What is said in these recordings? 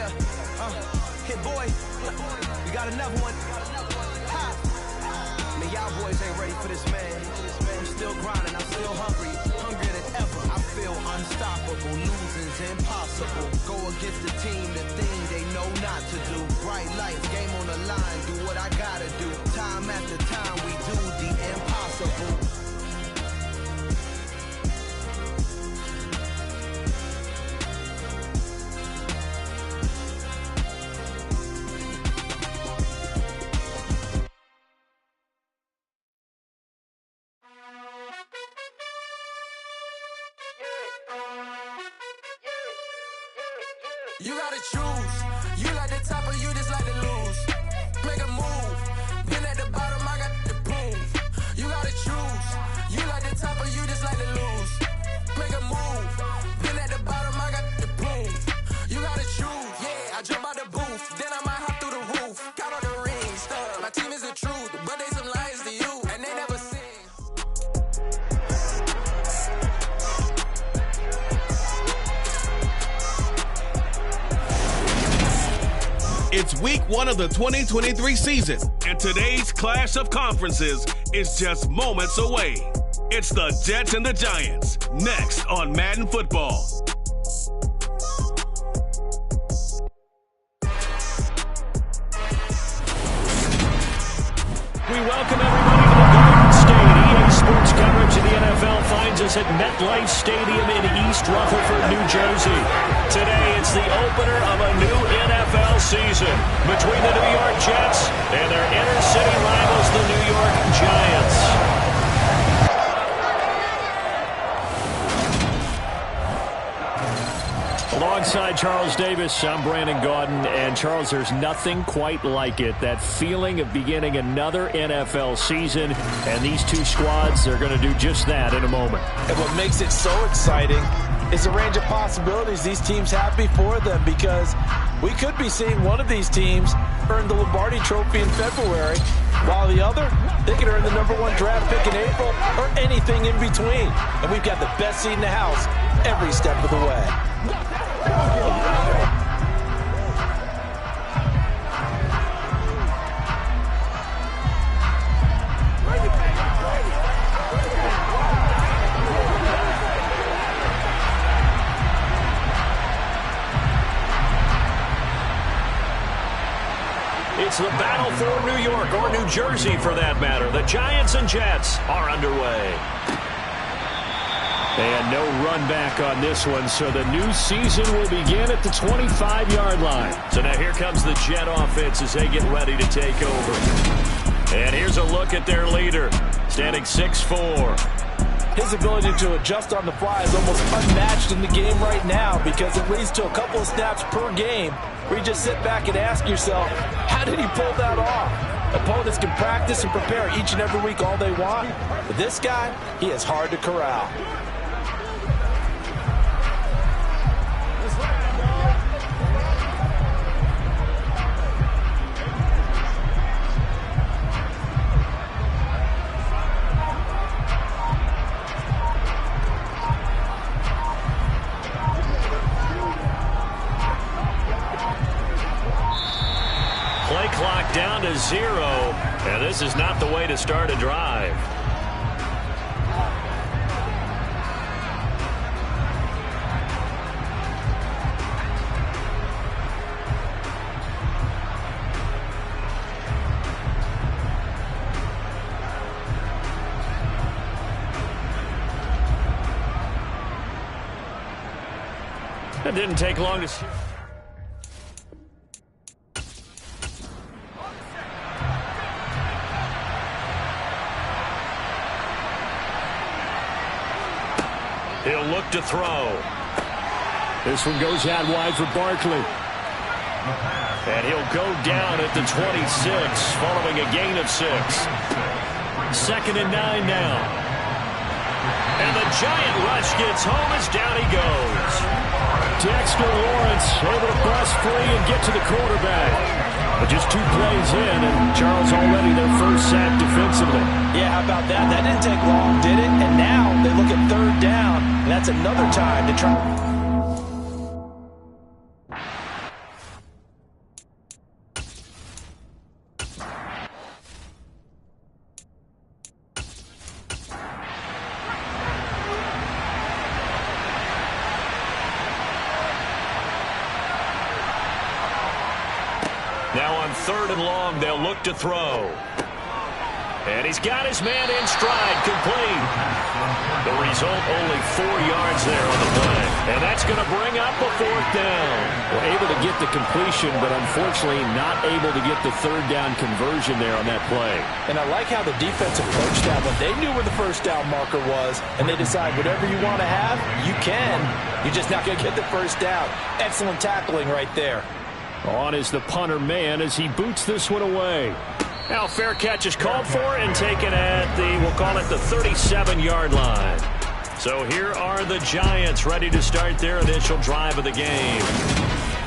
Yeah, Hit Boy, we got another one. Ha. Man, y'all boys ain't ready for this, man. I'm still grinding, I'm still hungry, hungrier than ever. I feel unstoppable, losing's impossible. Go against the team, the thing they know not to do. Bright lights, game on the line, do what I gotta do. Time after time, we do the impossible. You gotta choose. You like the top or you just like to lose. Make a move. Been at the bottom, I got the proof. You gotta choose. You like the top or you just like to lose. Make a move. Been at the bottom, I got the proof. You gotta choose. Yeah, I jump out the booth. Then I might hop through the roof. Got all the rings, stuff. My team is the truth, but they some liars to you, and they never sing. It's week 1 of the 2023 season, and today's clash of conferences is just moments away. It's the Jets and the Giants, next on Madden Football. We welcome everybody to the Garden State. EA Sports coverage of the NFL finds us at MetLife Stadium in East Rutherford, New Jersey. Today, it's the opener of a new NFL season between the New York Jets and their inner-city rivals, the New York Giants. Alongside Charles Davis, I'm Brandon Gaudin. And Charles, there's nothing quite like it. That feeling of beginning another NFL season. And these two squads are going to do just that in a moment. And what makes it so exciting is the range of possibilities these teams have before them, because we could be seeing one of these teams earn the Lombardi Trophy in February, while the other, they could earn the #1 draft pick in April or anything in between. And we've got the best seat in the house every step of the way. It's the battle for New York, or New Jersey for that matter. The Giants and Jets are underway. And no run back on this one, so the new season will begin at the 25-yard line. So now here comes the Jet offense as they get ready to take over. And here's a look at their leader, standing 6'4". His ability to adjust on the fly is almost unmatched in the game right now, because it leads to a couple of snaps per game where you just sit back and ask yourself, how did he pull that off? Opponents can practice and prepare each and every week all they want, but this guy, he is hard to corral. Clock down to 0, and this is not the way to start a drive. It didn't take long to see. He'll look to throw. This one goes out wide for Barkley. And he'll go down at the 26, following a gain of 6. 2nd and 9 now. And the giant rush gets home as down he goes. Dexter Lawrence able to bust free and get to the quarterback. But just 2 plays in, and Charles already their first sack defensively. Yeah, how about that? That didn't take long, did it? And now they look at 3rd down, and that's another time to try. Now on 3rd and long, they'll look to throw. And he's got his man in stride, complete. The result, only 4 yards there on the play. And that's going to bring up a 4th down. Well, able to get the completion, but unfortunately not able to get the 3rd down conversion there on that play. And I like how the defense approached that one. They knew where the 1st down marker was, and they decide whatever you want to have, you can. You're just not going to get the 1st down. Excellent tackling right there. On is the punter man as he boots this one away. Now fair catch is called for and taken at we'll call it the 37-yard line. So here are the Giants ready to start their initial drive of the game.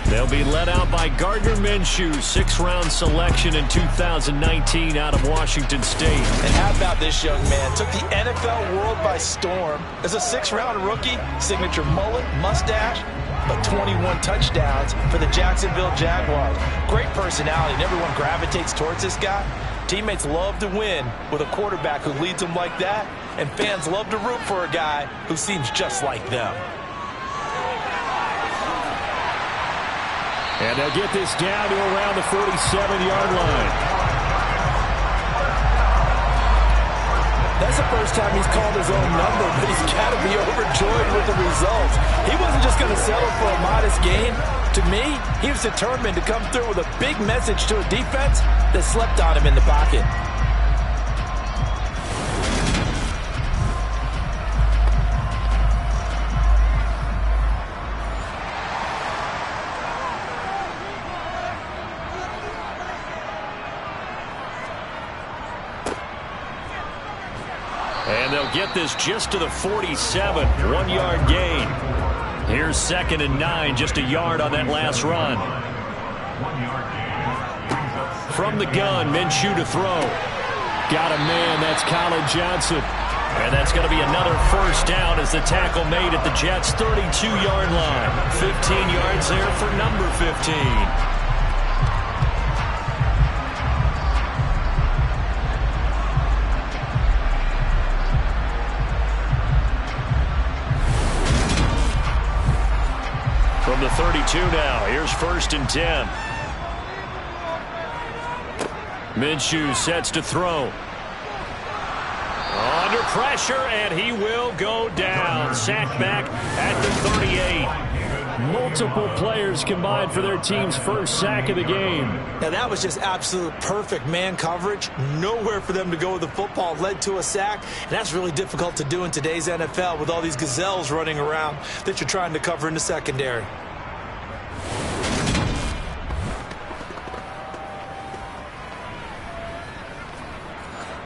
They'll be led out by Gardner Minshew, 6th-round selection in 2019 out of Washington State. And how about this young man? Took the NFL world by storm. As a 6th-round rookie, signature mullet, mustache, but 21 touchdowns for the Jacksonville Jaguars. Great personality, and everyone gravitates towards this guy. Teammates love to win with a quarterback who leads them like that, and fans love to root for a guy who seems just like them. And they'll get this down to around the 47-yard line. That's the first time he's called his own number, but he's got to be overjoyed with the results. He wasn't just going to settle for a modest gain. To me, he was determined to come through with a big message to a defense that slept on him in the pocket. And they'll get this just to the 47, 1-yard gain. Here's 2nd and 9, just a yard on that last run. From the gun, Minshew to throw. Got a man, that's Colin Johnson. And that's going to be another 1st down as the tackle made at the Jets' 32-yard line. 15 yards there for number 15. From the 32 now, here's 1st and 10. Minshew sets to throw. Under pressure, and he will go down. Sacked back at the 38. Multiple players combined for their team's 1st sack of the game. Now that was just absolute perfect man coverage. Nowhere for them to go with the football. Led to a sack, and that's really difficult to do in today's NFL with all these gazelles running around that you're trying to cover in the secondary.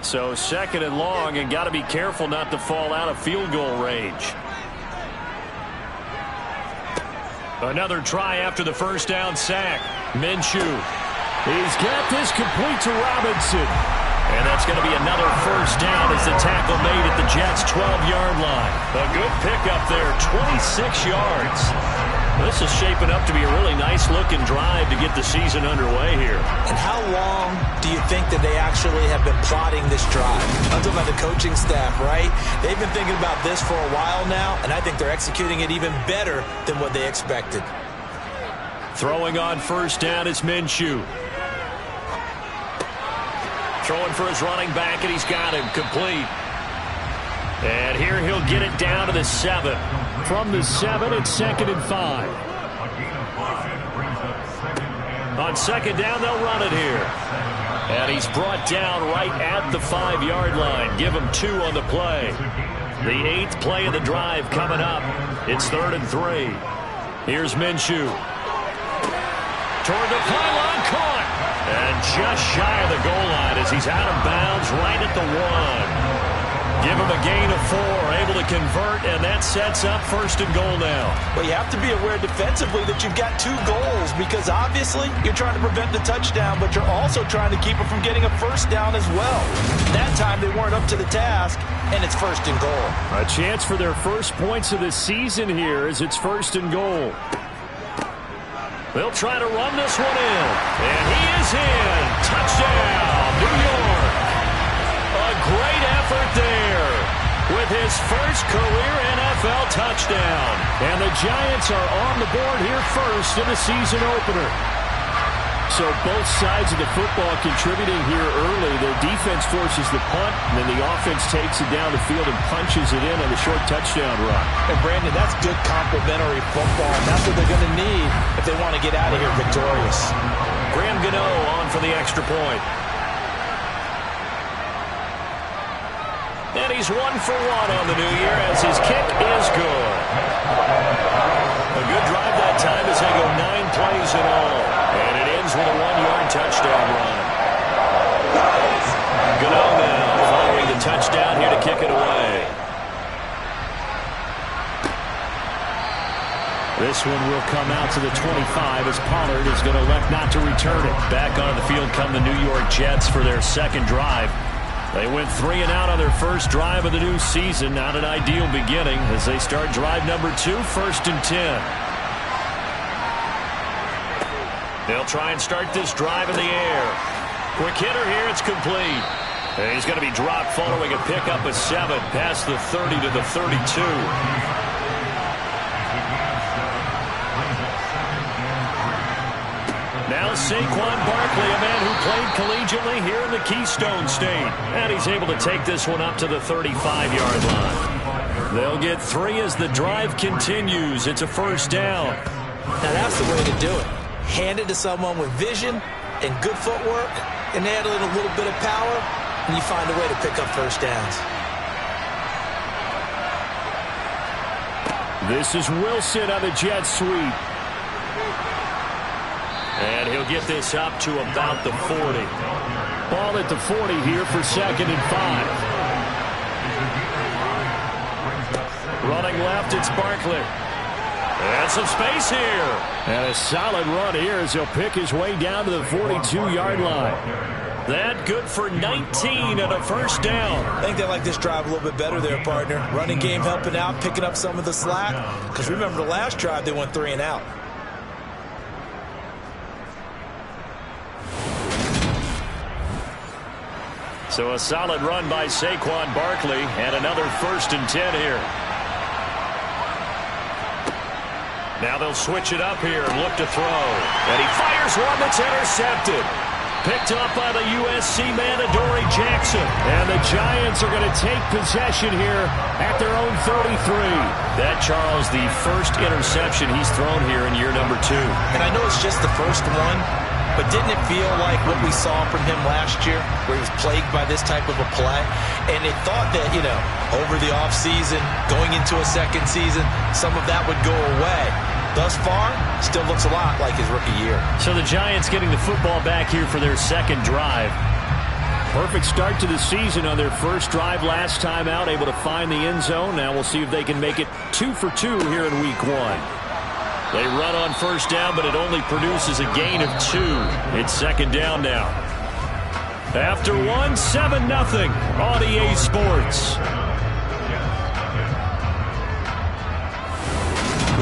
So 2nd and long, and got to be careful not to fall out of field goal range. Another try after the 1st down sack. Minshew. He's got this complete to Robinson. And that's going to be another 1st down as the tackle made at the Jets' 12-yard line. A good pickup there, 26 yards. This is shaping up to be a really nice-looking drive to get the season underway here. And how long do you think that they actually have been plotting this drive? I'm talking about the coaching staff, right? They've been thinking about this for a while now, and I think they're executing it even better than what they expected. Throwing on 1st down is Minshew. Throwing for his running back, and he's got him complete. And here he'll get it down to the 7. From the 7, it's 2nd and 5. On 2nd down, they'll run it here. And he's brought down right at the 5-yard line. Give him 2 on the play. The 8th play of the drive coming up. It's 3rd and 3. Here's Minshew. Toward the pylon, caught. And just shy of the goal line as he's out of bounds right at the 1. Give him a gain of 4, able to convert, and that sets up 1st and goal now. Well, you have to be aware defensively that you've got 2 goals because obviously you're trying to prevent the touchdown, but you're also trying to keep it from getting a 1st down as well. That time they weren't up to the task, and it's 1st and goal. A chance for their 1st points of the season here as it's 1st and goal. They'll try to run this one in, and he is in. Touchdown, New York. A great effort there with his 1st career NFL touchdown. And the Giants are on the board here first in the season opener. So both sides of the football contributing here early. Their defense forces the punt, and then the offense takes it down the field and punches it in on the short touchdown run. And Brandon, that's good complementary football. That's what they're going to need if they want to get out of here victorious. Graham Gano on for the extra point. And he's 1 for 1 on the new year as his kick is good. A good drive that time as they go 9 plays in all. And it ends with a 1-yard touchdown run. Gano now following the touchdown here to kick it away. This one will come out to the 25 as Pollard is going to elect not to return it. Back on the field come the New York Jets for their second drive. They went 3 and out on their first drive of the new season. Not an ideal beginning as they start drive number 2, 1st and 10. They'll try and start this drive in the air. Quick hitter here, it's complete. And he's going to be dropped following a pickup of 7 past the 30 to the 32. Now Saquon Barkley, a man who played collegiately here in the Keystone State. And he's able to take this one up to the 35-yard line. They'll get 3 as the drive continues. It's a first down. Now that's the way to do it. Hand it to someone with vision and good footwork, and add in a little bit of power, and you find a way to pick up first downs. This is Wilson on the jet sweep. And he'll get this up to about the 40. Ball at the 40 here for 2nd and 5. Running left, it's Barkley. And some space here. And a solid run here as he'll pick his way down to the 42-yard line. That good for 19 and a first down. I think they like this drive a little bit better there, partner. Running game helping out, picking up some of the slack. Because remember the last drive, they went 3 and out. So a solid run by Saquon Barkley and another 1st and 10 here. Now they'll switch it up here and look to throw. And he fires one that's intercepted. Picked up by the USC man, Adoree Jackson. And the Giants are going to take possession here at their own 33. That, Charles, the first interception he's thrown here in year number 2. And I know it's just the first one, but didn't it feel like what we saw from him last year, where he was plagued by this type of a play? And it thought that, you know, over the offseason, going into a second season, some of that would go away. Thus far, still looks a lot like his rookie year. So the Giants getting the football back here for their second drive. Perfect start to the season on their first drive last time out, able to find the end zone. Now we'll see if they can make it 2 for 2 here in week 1. They run on first down, but it only produces a gain of 2. It's second down now. After 1, 7-0 on EA Sports.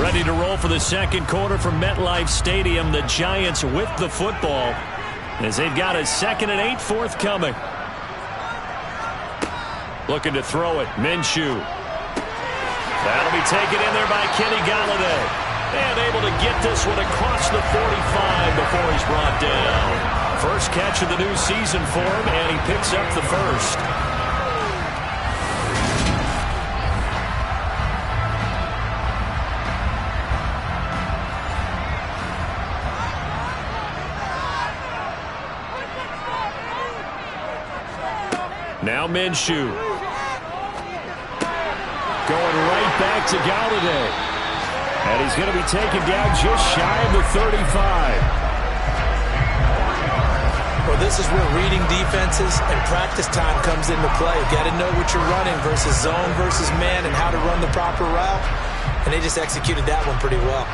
Ready to roll for the second quarter from MetLife Stadium. The Giants with the football as they've got a 2nd and 8 forthcoming. Looking to throw it. Minshew. That'll be taken in there by Kenny Golladay. And able to get this one across the 45 before he's brought down. First catch of the new season for him, and he picks up the first. Now Minshew. Going right back to Golladay. And he's going to be taken down just shy of the 35. Well, this is where reading defenses and practice time comes into play. You got to know what you're running versus zone versus man and how to run the proper route. And they just executed that one pretty well.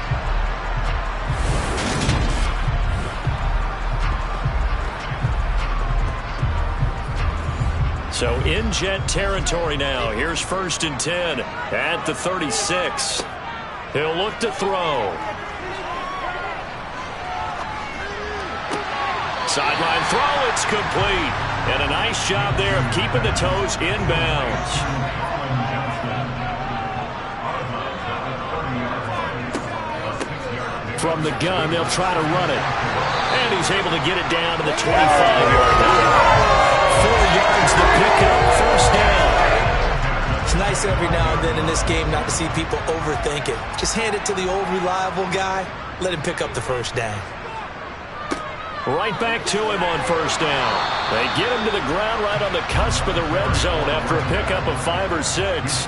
So in Jet territory now. Here's 1st and 10 at the 36. He'll look to throw. Sideline throw, it's complete. And a nice job there of keeping the toes inbounds. From the gun, they'll try to run it. And he's able to get it down to the 25-yard line. 4 yards to pick up, first down. It's nice every now and then in this game not to see people overthink it. Just hand it to the old reliable guy. Let him pick up the first down. Right back to him on first down. They get him to the ground right on the cusp of the red zone after a pickup of 5 or 6.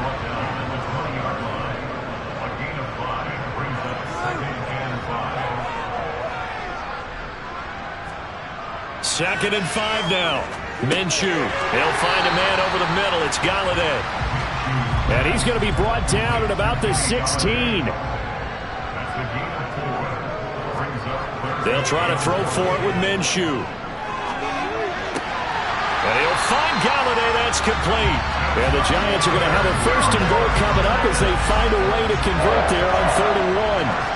Second and 5 now. Minshew. He'll find a man over the middle. It's Galladay. And he's going to be brought down at about the 16. They'll try to throw for it with Minshew. And he'll find Galladay. That's complete. And the Giants are going to have a first and goal coming up as they find a way to convert there on 3rd and 1.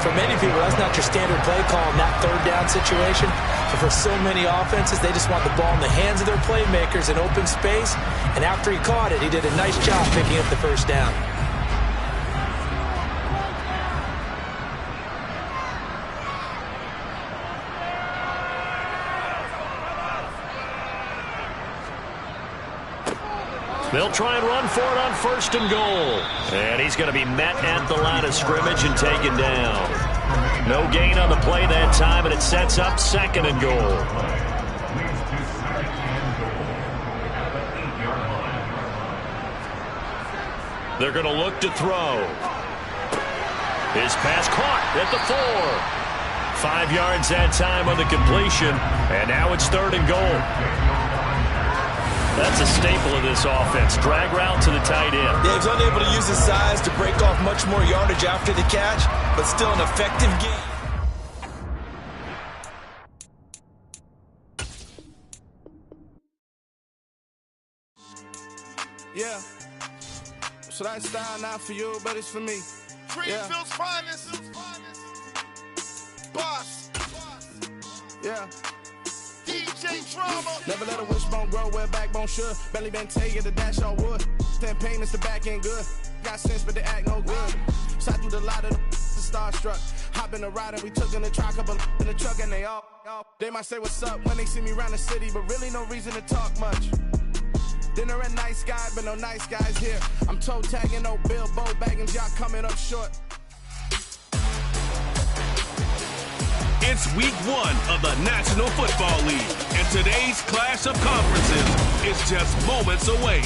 For many people, that's not your standard play call in that third down situation. But for so many offenses, they just want the ball in the hands of their playmakers in open space. And after he caught it, he did a nice job picking up the first down. They'll try and run for it on 1st and goal. And he's going to be met at the line of scrimmage and taken down. No gain on the play that time, and it sets up 2nd and goal. They're going to look to throw. His pass caught at the 4. 5 yards that time on the completion, and now it's 3rd and goal. That's a staple of this offense. Drag route to the tight end. Yeah, he's unable to use his size to break off much more yardage after the catch, but still an effective game. Yeah. So that style not for you, but it's for me. Greenfield's finest. Boss. Yeah. DJ Drama. Never let a wishbone grow where backbone should. Belly been taking the dash on wood. 10 payments, the back end good. Got sense, but they act no good. Shot through the lot of the starstruck. Hop in the ride and we took in the truck, couple in the truck, and they all. They might say what's up when they see me around the city, but really no reason to talk much. Dinner and nice guy, but no nice guys here. I'm toe tagging, no Bilbo baggins, y'all coming up short. It's week 1 of the National Football League, and today's clash of conferences is just moments away.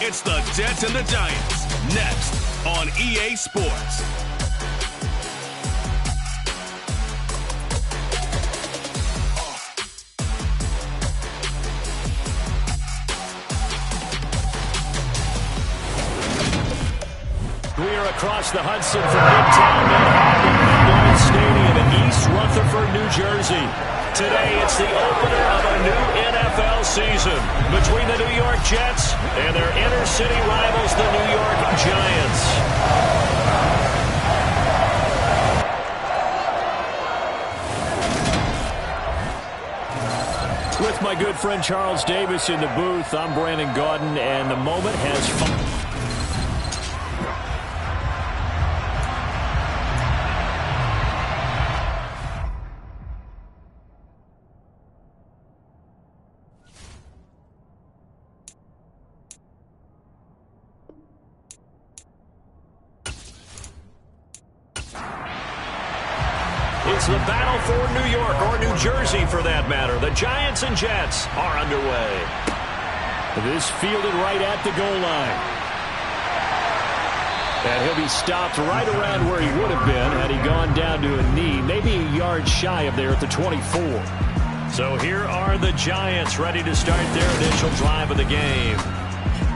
It's the Jets and the Giants, next on EA Sports. We are across the Hudson from Midtown Manhattan Stadium in East Rutherford, New Jersey. Today, it's the opener of a new NFL season between the New York Jets and their inner-city rivals, the New York Giants. With my good friend Charles Davis in the booth, I'm Brandon Gaudin, and the moment has fun. It's the battle for New York, or New Jersey for that matter. The Giants and Jets are underway. This fielded right at the goal line. And he'll be stopped right around where he would have been had he gone down to a knee, maybe a yard shy of there at the 24. So here are the Giants ready to start their initial drive of the game.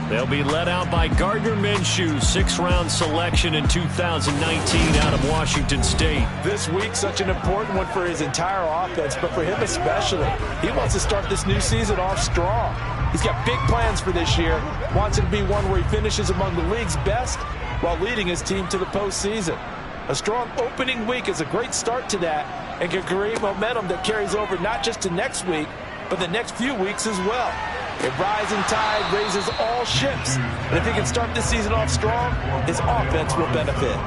They'll be led out by Gardner Minshew, 6th-round selection in 2019 out of Washington State. This week, such an important one for his entire offense, but for him especially. He wants to start this new season off strong. He's got big plans for this year, wants it to be one where he finishes among the league's best while leading his team to the postseason. A strong opening week is a great start to that and can create momentum that carries over not just to next week, but the next few weeks as well. A rising tide raises all ships, and if he can start this season off strong, his offense will benefit.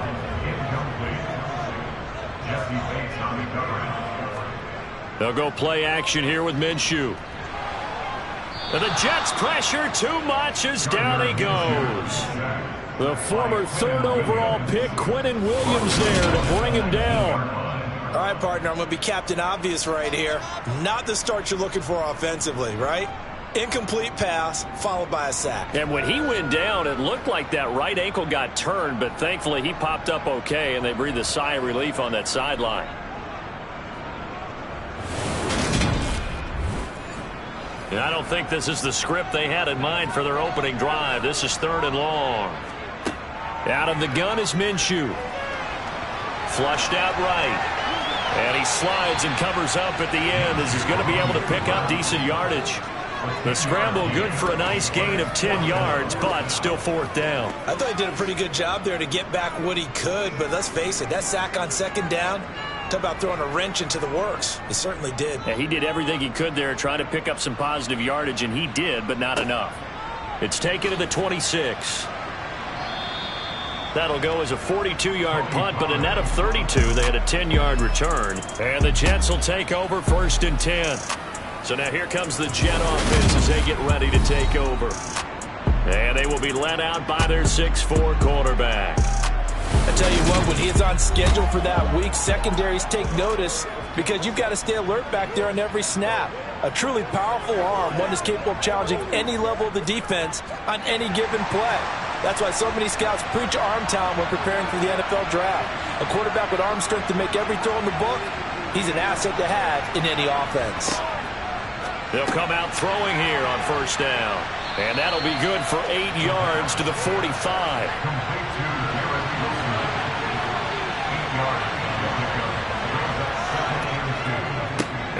They'll go play action here with Minshew. And the Jets pressure too much as down he goes. The former 3rd overall pick, Quinnen Williams, there to bring him down. All right, partner, I'm going to be Captain Obvious right here. Not the start you're looking for offensively, right? Incomplete pass followed by a sack. And when he went down, it looked like that right ankle got turned, but thankfully he popped up okay, and they breathed a sigh of relief on that sideline. And I don't think this is the script they had in mind for their opening drive. This is 3rd and long. Out of the gun is Minshew. Flushed out right. And he slides and covers up at the end as he's going to be able to pick up decent yardage. The scramble good for a nice gain of 10 yards, but still 4th down. I thought he did a pretty good job there to get back what he could, but let's face it, that sack on 2nd down, talk about throwing a wrench into the works. He certainly did. Yeah, he did everything he could there, trying to pick up some positive yardage, and he did, but not enough. It's taken to the 26. That'll go as a 42-yard punt, but a net of 32. They had a 10-yard return. And the Jets will take over 1st and 10. So now here comes the Jet offense as they get ready to take over. And they will be led out by their 6'4" quarterback. I tell you what, when he is on schedule for that week, secondaries take notice because you've got to stay alert back there on every snap. A truly powerful arm, one is capable of challenging any level of the defense on any given play. That's why so many scouts preach arm talent when preparing for the NFL draft. A quarterback with arm strength to make every throw in the book, he's an asset to have in any offense. They'll come out throwing here on 1st down. And that'll be good for 8 yards to the 45.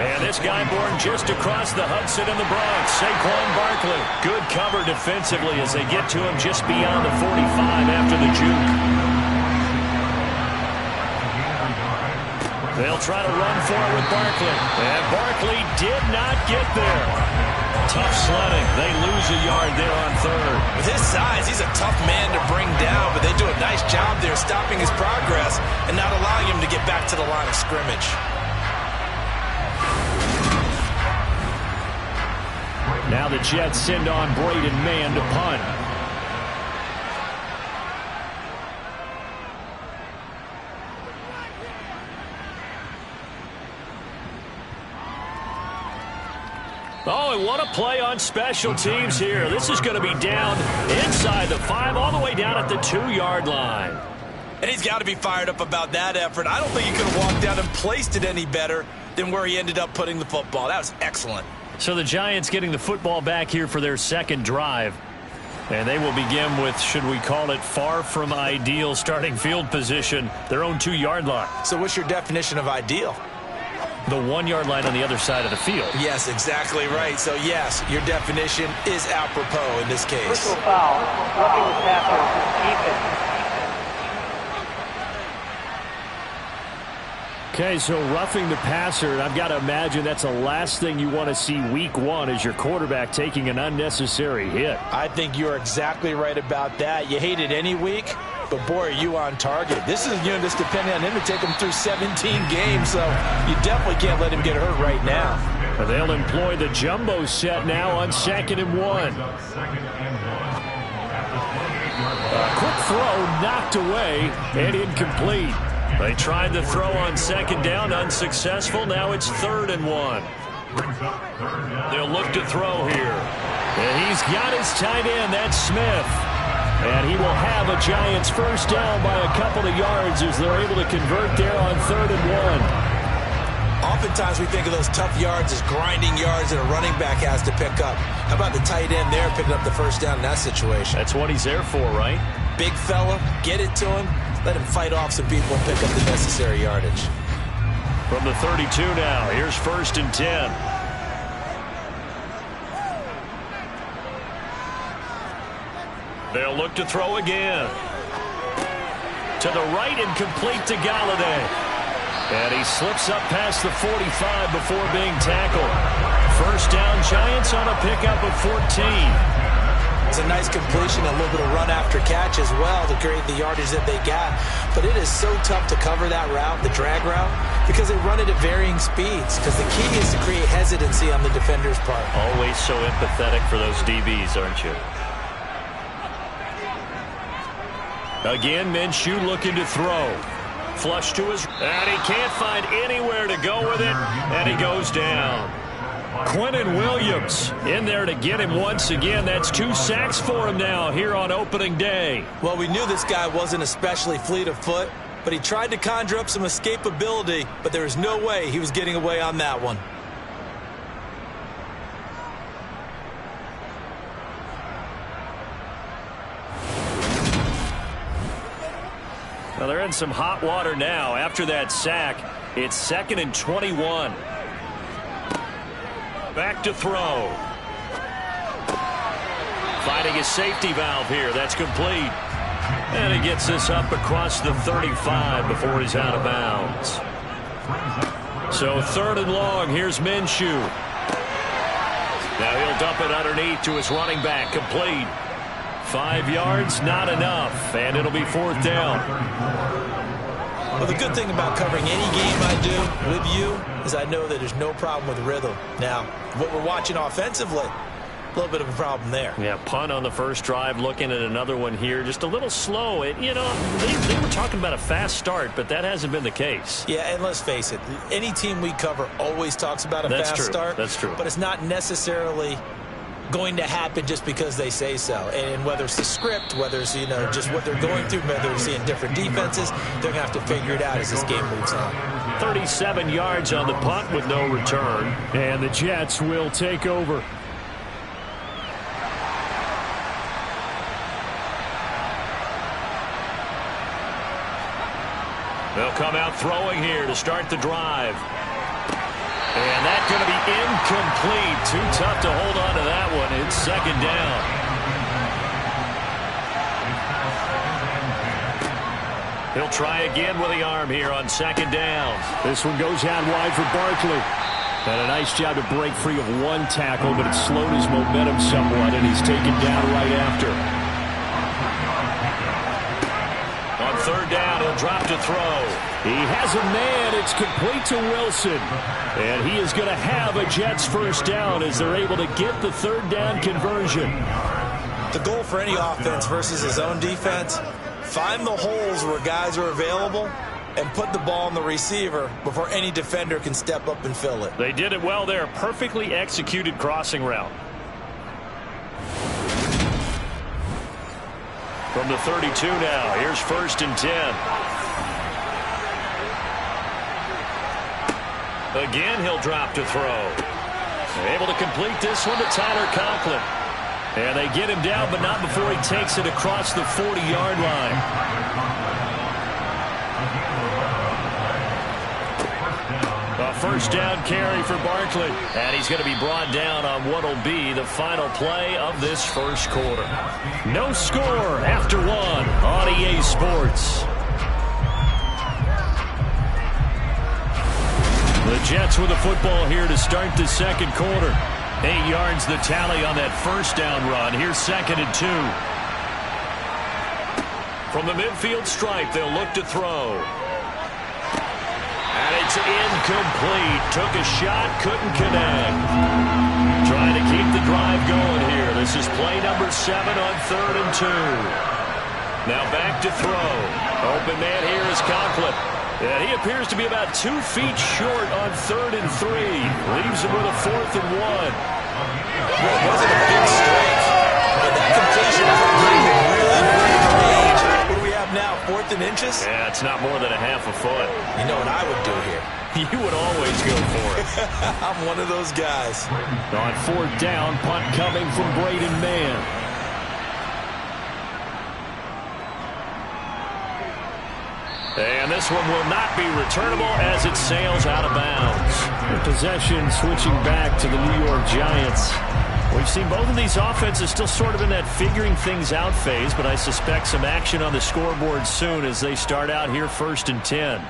And this guy born just across the Hudson in the Bronx, Saquon Barkley. Good cover defensively as they get to him just beyond the 45 after the juke. They'll try to run for it with Barkley. And Barkley did not get there. Tough sledding. They lose a yard there on 3rd. With his size, he's a tough man to bring down, but they do a nice job there stopping his progress and not allowing him to get back to the line of scrimmage. Now the Jets send on Braden Mann to punt. Oh, and what a play on special teams here. This is going to be down inside the 5, all the way down at the 2-yard line. And he's got to be fired up about that effort. I don't think he could have walked down and placed it any better than where he ended up putting the football. That was excellent. So the Giants getting the football back here for their 2nd drive. And they will begin with, should we call it, far from ideal starting field position, their own 2-yard line. So what's your definition of ideal? The 1-yard line on the other side of the field. Yes, exactly right. So, yes, your definition is apropos in this case. Personal foul, roughing the passer, defense. Okay, so roughing the passer, and I've got to imagine that's the last thing you want to see week 1 as your quarterback taking an unnecessary hit. I think you're exactly right about that. You hate it any week, but boy, are you on target. This is just depending on him to take him through 17 games, so you definitely can't let him get hurt right now. But they'll employ the jumbo set now on 2nd and 1. A quick throw knocked away and incomplete. They tried the throw on 2nd down, unsuccessful. Now it's 3rd and 1. They'll look to throw here. And he's got his tight end, that's Smith. And he will have a Giants 1st down by a couple of yards as they're able to convert there on 3rd and 1. Oftentimes we think of those tough yards as grinding yards that a running back has to pick up. How about the tight end there picking up the 1st down in that situation? That's what he's there for, right? Big fella, get it to him. Let him fight off some people and pick up the necessary yardage. From the 32 now, here's 1st and 10. They'll look to throw again. To the right and complete to Galladay. And he slips up past the 45 before being tackled. 1st down, Giants on a pickup of 14. It's a nice completion, a little bit of run after catch as well to create the yardage that they got. But it is so tough to cover that route, the drag route, because they run it at varying speeds. Because the key is to create hesitancy on the defender's part. Always so empathetic for those DBs, aren't you? Again, Minshew looking to throw. Flush to his, and he can't find anywhere to go with it, and he goes down. Quentin Williams in there to get him once again. That's 2 sacks for him now here on opening day. Well, we knew this guy wasn't especially fleet of foot, but he tried to conjure up some escapability, but there was no way he was getting away on that one. Well, they're in some hot water now. After that sack, it's 2nd and 21. Back to throw. Finding his safety valve here. That's complete. And he gets this up across the 35 before he's out of bounds. So 3rd and long. Here's Minshew. Now he'll dump it underneath to his running back. Complete. 5 yards, not enough, and it'll be 4th down. Well, the good thing about covering any game I do with you is I know that there's no problem with rhythm. Now, what we're watching offensively, a little bit of a problem there. Yeah, punt on the first drive, looking at another one here. Just a little slow. You know, they were talking about a fast start, but that hasn't been the case. Yeah, and let's face it, any team we cover always talks about a fast start. That's true. But it's not necessarily going to happen just because they say so. And whether it's the script, whether it's, you know, just what they're going through, whether they're seeing different defenses, they're going to have to figure it out as this game moves on. 37 yards on the punt with no return. And the Jets will take over. They'll come out throwing here to start the drive. And that's going to be incomplete. Too tough to hold on to that one. It's 2nd down. He'll try again with the arm here on 2nd down. This one goes out wide for Barkley. And a nice job to break free of one tackle, but it slowed his momentum somewhat, and he's taken down right after. On 3rd down, he'll drop to throw. He has a man. It's complete to Wilson. And he is going to have a Jets 1st down as they're able to get the 3rd down conversion. The goal for any offense versus his own defense, find the holes where guys are available and put the ball on the receiver before any defender can step up and fill it. They did it well there. Perfectly executed crossing route. From the 32 now, here's 1st and 10. Again, he'll drop to throw. Able to complete this one to Tyler Conklin. And they get him down, but not before he takes it across the 40-yard line. A 1st down carry for Barkley. And he's going to be brought down on what will be the final play of this 1st quarter. No score after 1 on EA Sports. The Jets with the football here to start the 2nd quarter. 8 yards the tally on that 1st down run. Here's 2nd and 2. From the midfield stripe, they'll look to throw. And it's incomplete. Took a shot, couldn't connect. Trying to keep the drive going here. This is play number 7 on 3rd and 2. Now back to throw. Open man here is Conklin. And he appears to be about 2 feet short on 3rd and 3. Leaves him with a 4th and 1. Well, it wasn't a big stretch, but that completion was really range. What do we have now, 4th and inches? Yeah, it's not more than a half a foot. You know what I would do here? You would always go for it. I'm one of those guys. On 4th down, punt coming from Braden Mann. And this one will not be returnable as it sails out of bounds. The possession switching back to the New York Giants. We've seen both of these offenses still sort of in that figuring things out phase, but I suspect some action on the scoreboard soon as they start out here 1st and 10.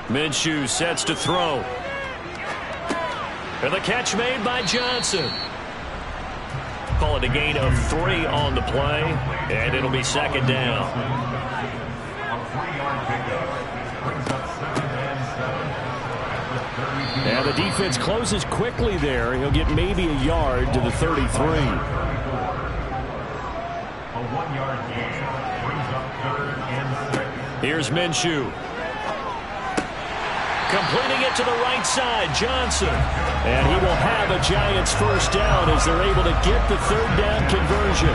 Minshew sets to throw. And the catch made by Johnson. Call it a gain of 3 on the play, and it'll be second down. And the defense closes quickly there. He'll get maybe a yard to the 33. A 1-yard gain brings up 3rd and 6. Here's Minshew. Completing it to the right side, Johnson. And he will have a Giants first down as they're able to get the 3rd down conversion.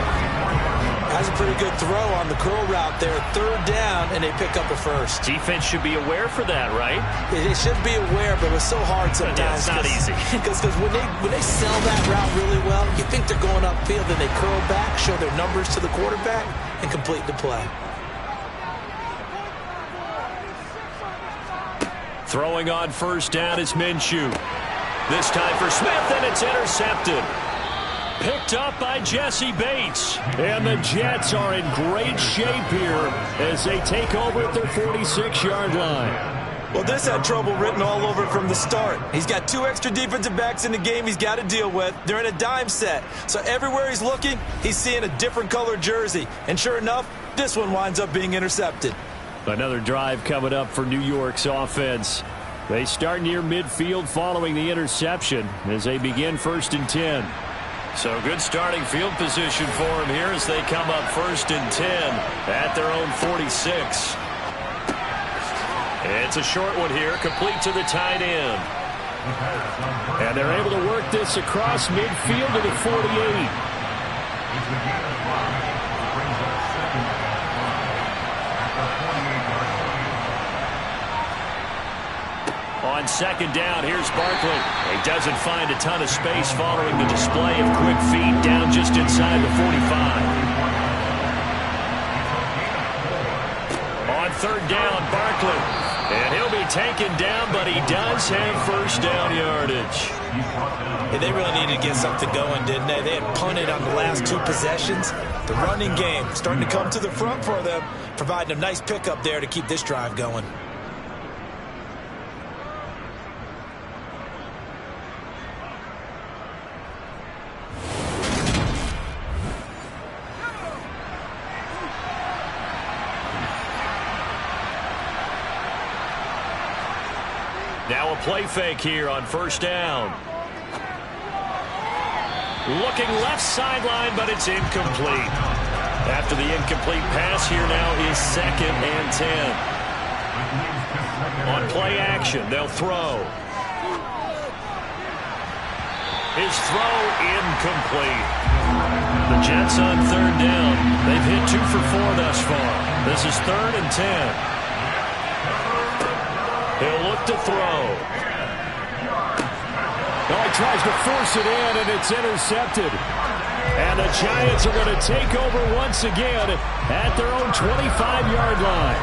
That's a pretty good throw on the curl route there. 3rd down, and they pick up a first. Defense should be aware for that, right? They should be aware, but it's so hard sometimes. Yeah, it's not easy. Because when they sell that route really well, you think they're going upfield, then they curl back, show their numbers to the quarterback, and complete the play. Throwing on first down is Minshew. This time for Smith, and it's intercepted. Picked up by Jesse Bates. And the Jets are in great shape here as they take over at their 46-yard line. Well, this had trouble written all over it from the start. He's got 2 extra defensive backs in the game he's got to deal with. They're in a dime set. So everywhere he's looking, he's seeing a different color jersey. And sure enough, this one winds up being intercepted. Another drive coming up for New York's offense. They start near midfield following the interception as they begin 1st and 10. So good starting field position for them here as they come up 1st and 10 at their own 46. It's a short one here, complete to the tight end. And they're able to work this across midfield to the 48. On 2nd down, here's Barkley. He doesn't find a ton of space following the display of quick feet down just inside the 45. On 3rd down, Barkley. And he'll be taken down, but he does have first down yardage. Yeah, they really needed to get something going, didn't they? They had punted on the last 2 possessions. The running game starting to come to the front for them, providing a nice pickup there to keep this drive going. Now a play fake here on 1st down. Looking left sideline, but it's incomplete. After the incomplete pass, here now is 2nd and 10. On play action, they'll throw. His throw incomplete. The Jets on 3rd down. They've hit 2 for 4 thus far. This is 3rd and 10. He'll look to throw. Oh, he tries to force it in, and it's intercepted. And the Giants are going to take over once again at their own 25-yard line.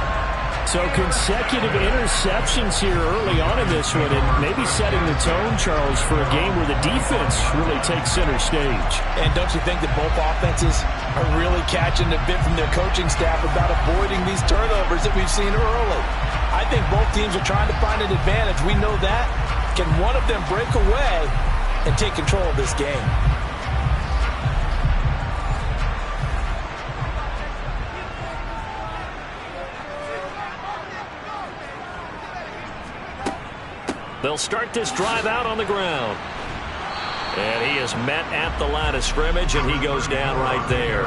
So consecutive interceptions here early on in this one, and maybe setting the tone, Charles, for a game where the defense really takes center stage. And don't you think that both offenses are really catching a bit from their coaching staff about avoiding these turnovers that we've seen early? I think both teams are trying to find an advantage. We know that. Can one of them break away and take control of this game? They'll start this drive out on the ground. And he is met at the line of scrimmage, and he goes down right there.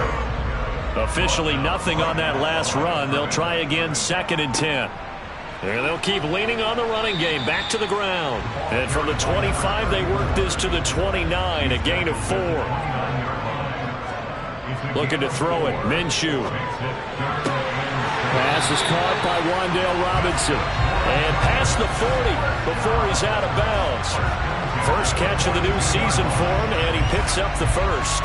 Officially nothing on that last run. They'll try again 2nd and 10. And they'll keep leaning on the running game back to the ground. And from the 25, they work this to the 29, a gain of 4. Looking to throw it, Minshew. Pass is caught by Wan'Dale Robinson. And past the 40 before he's out of bounds. First catch of the new season for him, and he picks up the first.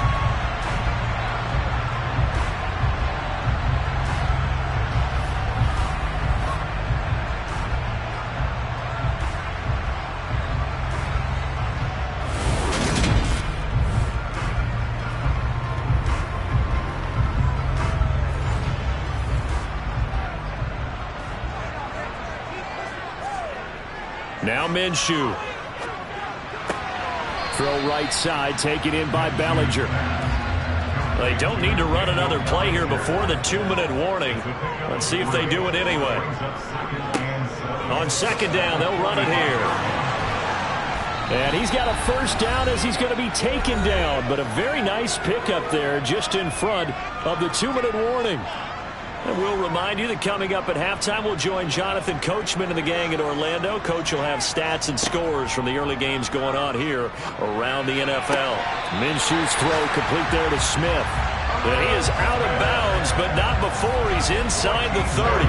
Now Minshew. Throw right side, taken in by Bellinger. They don't need to run another play here before the 2-minute warning. Let's see if they do it anyway. On second down, they'll run it here. And he's got a first down as he's going to be taken down. But a very nice pickup there just in front of the 2-minute warning. And we'll remind you that coming up at halftime, we'll join Jonathan Coachman and the gang in Orlando. Coach will have stats and scores from the early games going on here around the NFL. Minshew's throw complete there to Smith. And he is out of bounds, but not before he's inside the 30.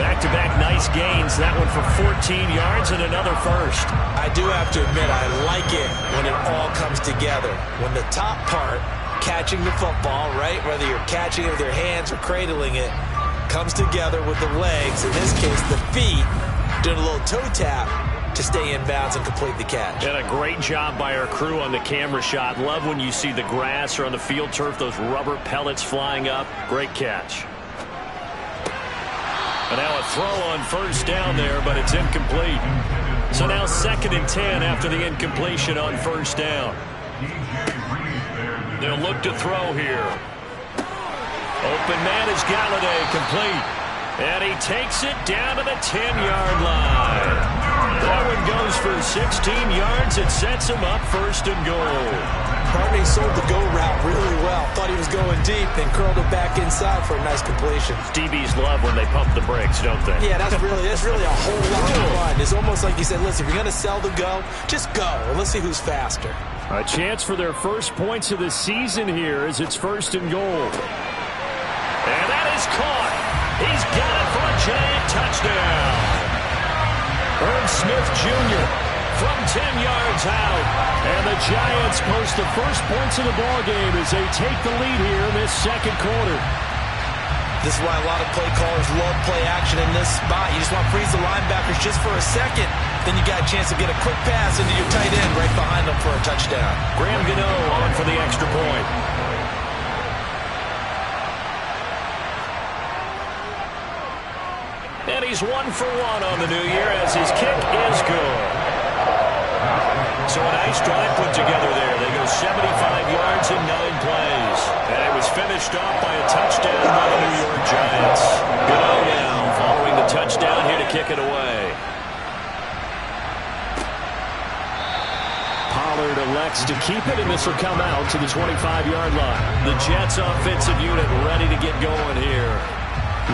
Back-to-back nice gains. That one for 14 yards and another first. I do have to admit, I like it when it all comes together. When the top part, catching the football, right, whether you're catching it with your hands or cradling it, comes together with the legs, in this case the feet, doing a little toe tap to stay in bounds and complete the catch. And a great job by our crew on the camera shot. Love when you see the grass or on the field turf, those rubber pellets flying up. Great catch. And now a throw on first down there, but it's incomplete. So now 2nd and 10 after the incompletion on first down. They'll look to throw here. Open man is Galladay, complete. And he takes it down to the 10-yard line. That one goes for 16 yards. It sets him up 1st and goal. Harding sold the go route really well. Thought he was going deep, then curled it back inside for a nice completion. DBs love when they pump the brakes, don't they? Yeah, that's really a whole lot of fun. It's almost like you said, listen, if you're going to sell the go, just go. And let's see who's faster. A chance for their first points of the season here as it's 1st and goal. And that is caught. He's got it for a giant touchdown. Herb Smith Jr. from 10 yards out. And the Giants post the first points of the ballgame as they take the lead here in this 2nd quarter. This is why a lot of play callers love play action in this spot. You just want to freeze the linebackers just for a second. Then you got a chance to get a quick pass into your tight end right behind them for a touchdown. Graham Gano on for the extra point. And he's 1 for 1 on the new year as his kick is good. So a nice drive put together there. They go 75 yards in 9 plays. And it was finished off by a touchdown by the New York Giants. Gano now following the touchdown here to kick it away. Pollard elects to keep it, and this will come out to the 25-yard line. The Jets offensive unit ready to get going here.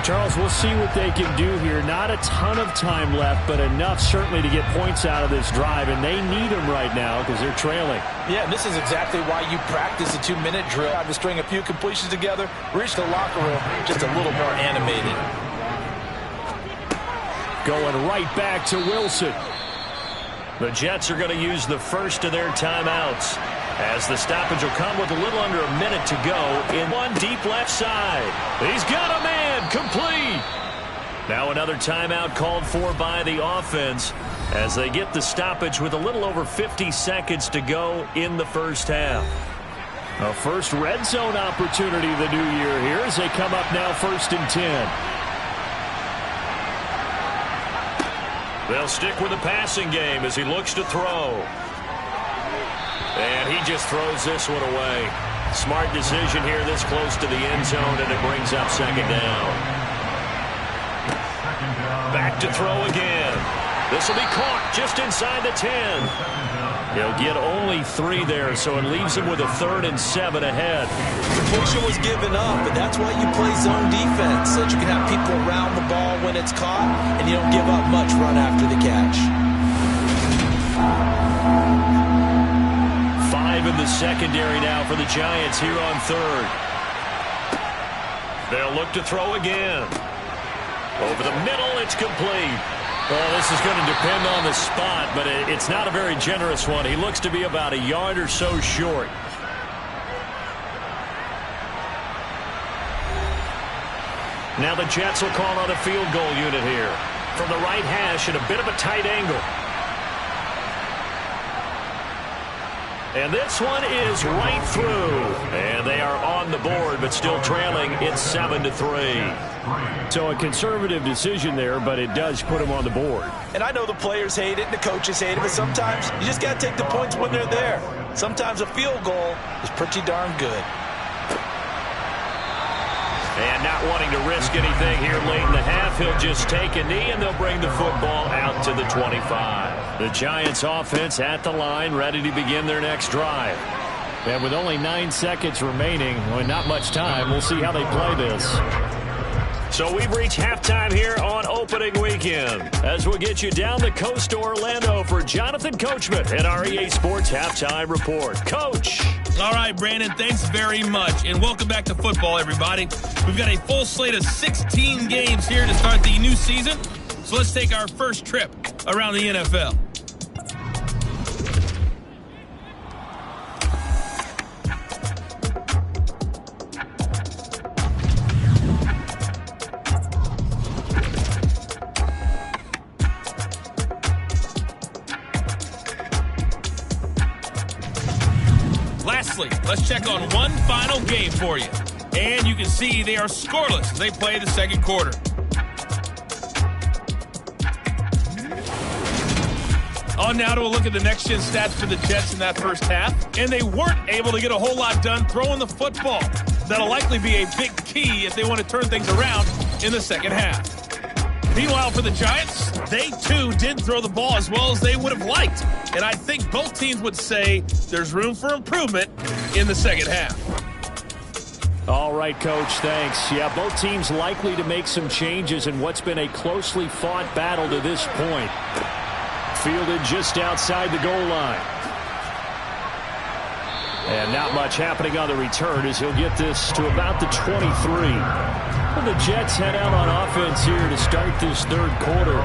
Charles, we'll see what they can do here. Not a ton of time left, but enough certainly to get points out of this drive, and they need them right now because they're trailing. Yeah, and this is exactly why you practice a 2-minute drill. To string a few completions together, reach the locker room just a little more animated. Going right back to Wilson. The Jets are going to use the first of their timeouts as the stoppage will come with a little under a minute to go in one deep left side. He's got a man, complete. Now another timeout called for by the offense as they get the stoppage with a little over 50 seconds to go in the first half. A first red zone opportunity the new year here as they come up now 1st and 10. They'll stick with the passing game as he looks to throw. And he just throws this one away. Smart decision here this close to the end zone, and it brings up 2nd down. Back to throw again. This will be caught just inside the 10. He'll get only 3 there, so it leaves him with a 3rd and 7 ahead. Completion was given up, but that's why you play zone defense, so that you can have people around the ball when it's caught, and you don't give up much run after the catch. 5 in the secondary now for the Giants here on 3rd. They'll look to throw again. Over the middle, it's complete. Well, this is going to depend on the spot, but it's not a very generous one. He looks to be about a yard or so short. Now the Jets will call on a field goal unit here. From the right hash at a bit of a tight angle. And this one is right through. And they are on the board, but still trailing. It's 7-3. So a conservative decision there, but it does put them on the board. And I know the players hate it and the coaches hate it, but sometimes you just got to take the points when they're there. Sometimes a field goal is pretty darn good. And not wanting to risk anything here late in the half, he'll just take a knee, and they'll bring the football out to the 25. The Giants offense at the line, ready to begin their next drive. And with only 9 seconds remaining, well, not much time, we'll see how they play this. So we've reached halftime here on opening weekend. As we'll get you down the coast to Orlando for Jonathan Coachman at our EA Sports Halftime Report. Coach. All right, Brandon, thanks very much. And welcome back to football, everybody. We've got a full slate of 16 games here to start the new season. So let's take our first trip around the NFL. Lastly, let's check on one final game for you. And you can see they are scoreless as they play the second quarter. On now to a look at the next-gen stats for the Jets in that first half. And they weren't able to get a whole lot done throwing the football. That'll likely be a big key if they want to turn things around in the second half. Meanwhile, for the Giants, they too didn't throw the ball as well as they would have liked. And I think both teams would say there's room for improvement in the second half. All right, Coach, thanks. Yeah, both teams likely to make some changes in what's been a closely fought battle to this point. Fielded just outside the goal line. And not much happening on the return as he'll get this to about the 23. Well, the Jets head out on offense here to start this third quarter.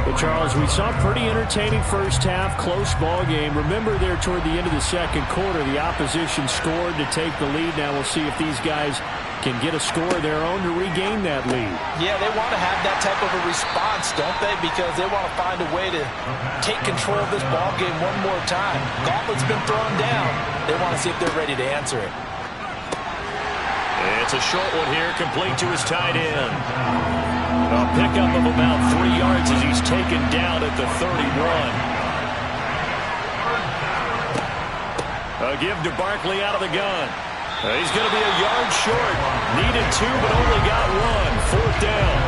But, Charles, we saw a pretty entertaining first half, close ball game. Remember there toward the end of the second quarter, the opposition scored to take the lead. Now we'll see if these guys can get a score of their own to regain that lead. Yeah, they want to have that type of a response, don't they? Because they want to find a way to take control of this ball game one more time. Gauntlet's been thrown down. They want to see if they're ready to answer it. It's a short one here, complete to his tight end. A pickup of about 3 yards as he's taken down at the 31. A give to Barkley out of the gun. He's going to be a yard short. Needed 2, but only got 1. Fourth down.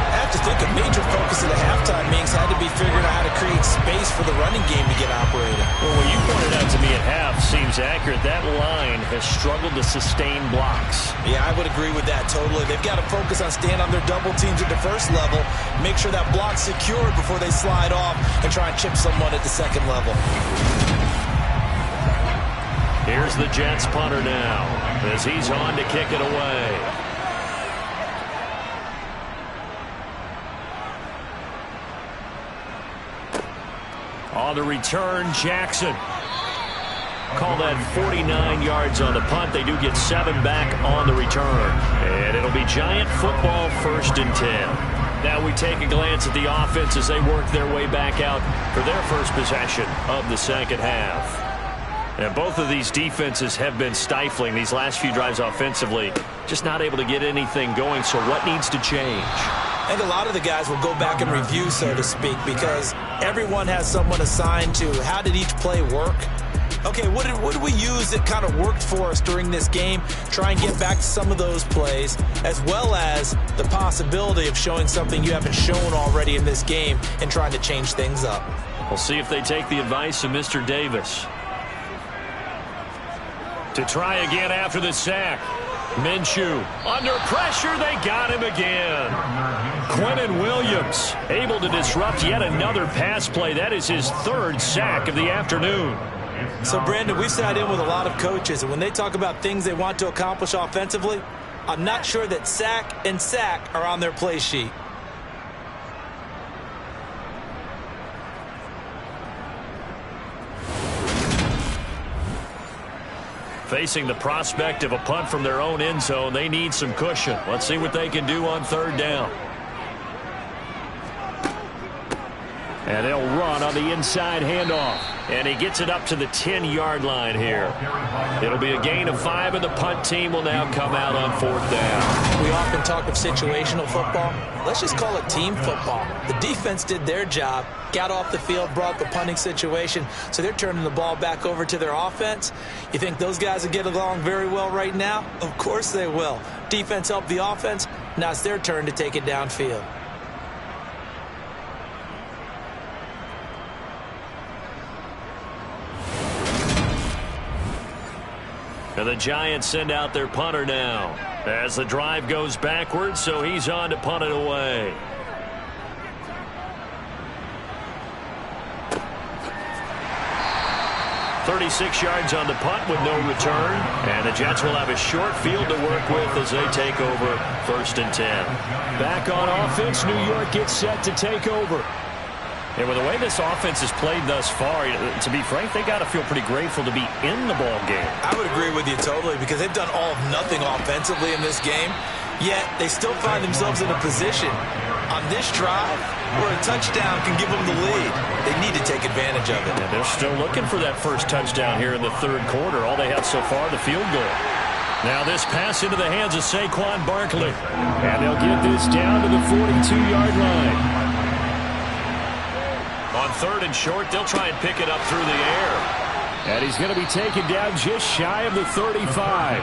I have to think a major focus of the halftime meetings had to be figuring out how to create space for the running game to get operated. Well, what you pointed out to me at half seems accurate. That line has struggled to sustain blocks. Yeah, I would agree with that totally. They've got to focus on staying on their double teams at the first level, make sure that block's secured before they slide off and try and chip someone at the second level. Here's the Jets punter now as he's on to kick it away. On the return, Jackson. Call that 49 yards on the punt. They do get 7 back on the return. And it'll be Giant football, 1st and 10. Now we take a glance at the offense as they work their way back out for their first possession of the second half. And both of these defenses have been stifling these last few drives offensively. Just not able to get anything going. So what needs to change? I think a lot of the guys will go back and review, so to speak, because everyone has someone assigned to how did each play work. Okay, what did we use that kind of worked for us during this game? Try and get back to some of those plays, as well as the possibility of showing something you haven't shown already in this game and trying to change things up. We'll see if they take the advice of Mr. Davis. To try again after the sack. Minshew under pressure. They got him again. Quinnen Williams able to disrupt yet another pass play. That is his 3rd sack of the afternoon. So, Brandon, we've sat in with a lot of coaches, and when they talk about things they want to accomplish offensively, I'm not sure that sack and sack are on their play sheet. Facing the prospect of a punt from their own end zone, they need some cushion. Let's see what they can do on 3rd down. And they'll run on the inside handoff. And he gets it up to the 10-yard line here. It'll be a gain of 5, and the punt team will now come out on 4th down. We often talk of situational football. Let's just call it team football. The defense did their job, got off the field, brought the punting situation, so they're turning the ball back over to their offense. You think those guys will get along very well right now? Of course they will. Defense helped the offense. Now it's their turn to take it downfield. And the Giants send out their punter now as the drive goes backwards, so he's on to punt it away. "36 yards on the punt with no return, and the Jets will have a short field to work with as they take over 1st and 10. Back on offense, New York gets set to take over. And with the way this offense has played thus far, to be frank, they got to feel pretty grateful to be in the ball game. I would agree with you totally, because they've done all of nothing offensively in this game, yet they still find themselves in a position on this drive where a touchdown can give them the lead. They need to take advantage of it. And they're still looking for that first touchdown here in the 3rd quarter. All they have so far, the field goal. Now this pass into the hands of Saquon Barkley. And they'll get this down to the 42-yard line. On 3rd and short, they'll try and pick it up through the air. And he's going to be taken down just shy of the 35.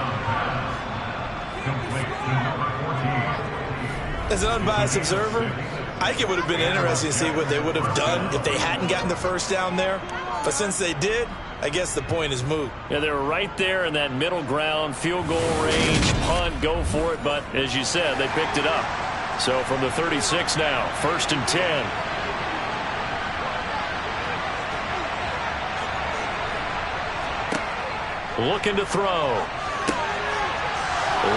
As an unbiased observer, I think it would have been interesting to see what they would have done if they hadn't gotten the first down there. But since they did, I guess the point is moot. Yeah, they were right there in that middle ground, field goal range, punt, go for it. But as you said, they picked it up. So from the 36 now, 1st and 10. Looking to throw.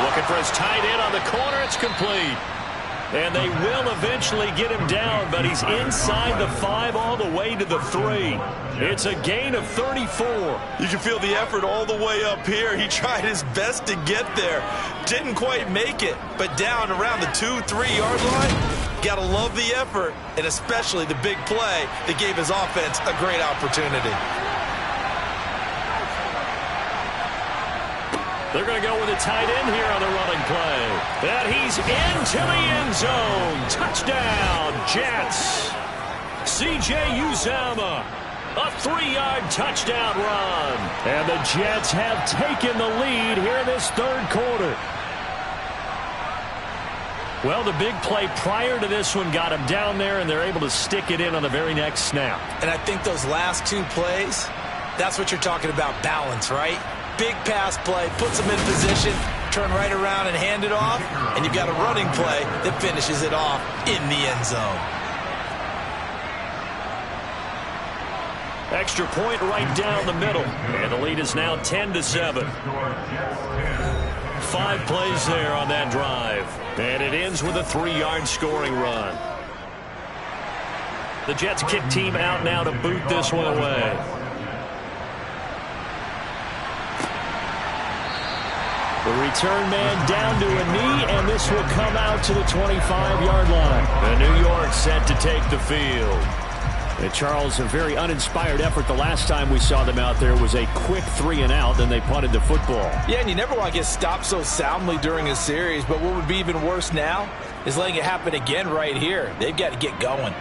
Looking for his tight end on the corner. It's complete. And they will eventually get him down, but he's inside the 5 all the way to the 3. It's a gain of 34. You can feel the effort all the way up here. He tried his best to get there. Didn't quite make it, but down around the 2-3-yard line. Gotta love the effort, and especially the big play that gave his offense a great opportunity. They're going to go with a tight end here on the running play. And he's into the end zone. Touchdown, Jets. C.J. Uzomah. A 3-yard touchdown run. And the Jets have taken the lead here in this 3rd quarter. Well, the big play prior to this one got him down there, and they're able to stick it in on the very next snap. And I think those last 2 plays, that's what you're talking about, balance, right? Big pass play, puts them in position, turn right around and hand it off, and you've got a running play that finishes it off in the end zone. Extra point right down the middle, and the lead is now 10-7. 5 plays there on that drive, and it ends with a 3-yard scoring run. The Jets kick team out now to boot this one away. The return man down to a knee, and this will come out to the 25-yard line. And New York set to take the field. And Charles, a very uninspired effort. The last time we saw them out there was a quick 3-and-out, then they punted the football. Yeah, and you never want to get stopped so soundly during a series, but what would be even worse now is letting it happen again right here. They've got to get going.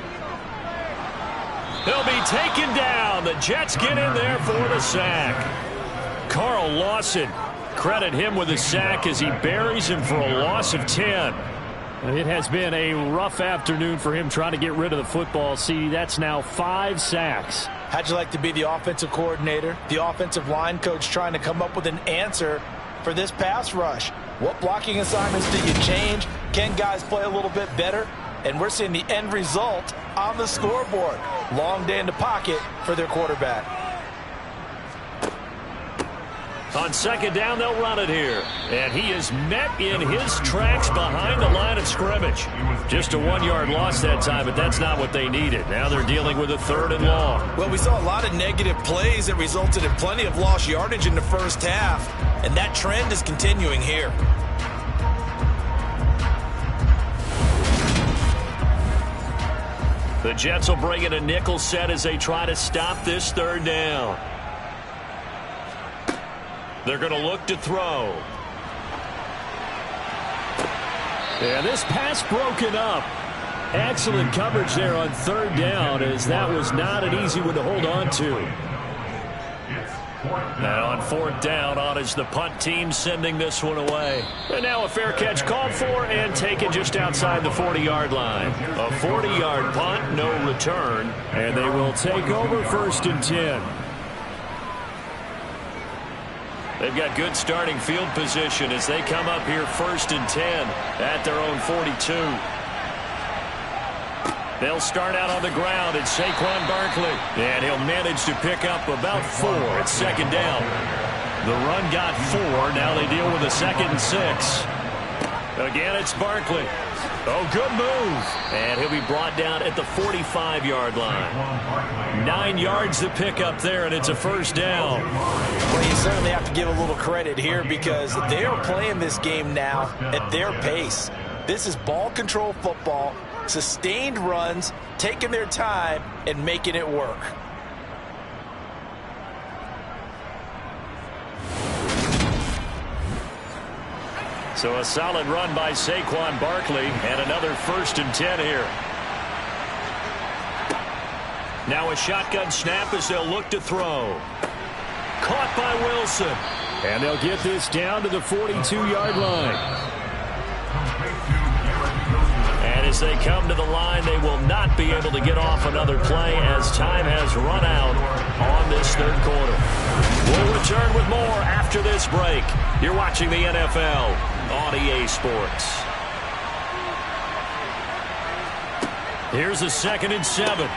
They'll be taken down. The Jets get in there for the sack. Carl Lawson. Credit him with a sack as he buries him for a loss of 10. It has been a rough afternoon for him trying to get rid of the football. See, that's now 5 sacks. How'd you like to be the offensive coordinator, the offensive line coach trying to come up with an answer for this pass rush? What blocking assignments do you change? Can guys play a little bit better? And we're seeing the end result on the scoreboard. Long day in the pocket for their quarterback. On 2nd down, they'll run it here. And he is met in his tracks behind the line of scrimmage. Just a 1-yard loss that time, but that's not what they needed. Now they're dealing with a 3rd and long. Well, we saw a lot of negative plays that resulted in plenty of lost yardage in the first half. And that trend is continuing here. The Jets will bring in a nickel set as they try to stop this third down. They're going to look to throw. Yeah, this pass broken up. Excellent coverage there on third down, as that was not an easy one to hold on to. And on fourth down, on is the punt team sending this one away. And now a fair catch called for and taken just outside the 40-yard line. A 40-yard punt, no return. And they will take over 1st and 10. They've got good starting field position as they come up here 1st and 10 at their own 42. They'll start out on the ground. It's Saquon Barkley. And he'll manage to pick up about 4 at 2nd down. The run got 4. Now they deal with a 2nd and 6. Again, it's Barkley. Oh, good move. And he'll be brought down at the 45-yard line. 9 yards to pick up there, and it's a 1st down. Well, you certainly have to give a little credit here because they are playing this game now at their pace. This is ball control football. Sustained runs, taking their time, and making it work. So a solid run by Saquon Barkley, and another 1st and 10 here. Now a shotgun snap as they'll look to throw. Caught by Wilson. And they'll get this down to the 42-yard line. And as they come to the line, they will not be able to get off another play as time has run out on this third quarter. We'll return with more after this break. You're watching the NFL on EA Sports. Here's a 2nd and 7.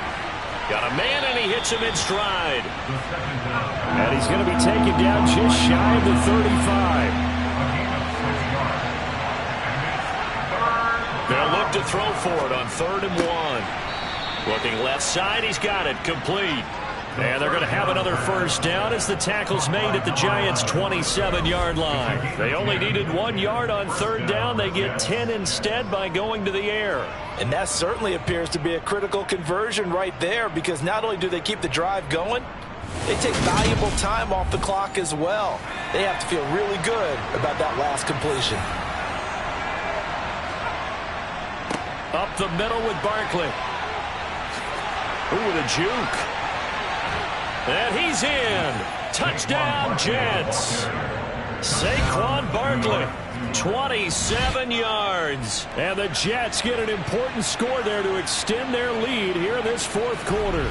Got a man, and he hits him in stride. And he's going to be taken down just shy of the 35. They'll look to throw for it on 3rd and 1. Looking left side, he's got it, complete. And they're going to have another 1st down as the tackle's made at the Giants' 27-yard line. They only needed 1 yard on 3rd down. They get 10 instead by going to the air. And that certainly appears to be a critical conversion right there because not only do they keep the drive going, they take valuable time off the clock as well. They have to feel really good about that last completion. Up the middle with Barkley. Ooh, with a juke. And he's in. Touchdown, Jets. Saquon Barkley, 27 yards. And the Jets get an important score there to extend their lead here in this 4th quarter.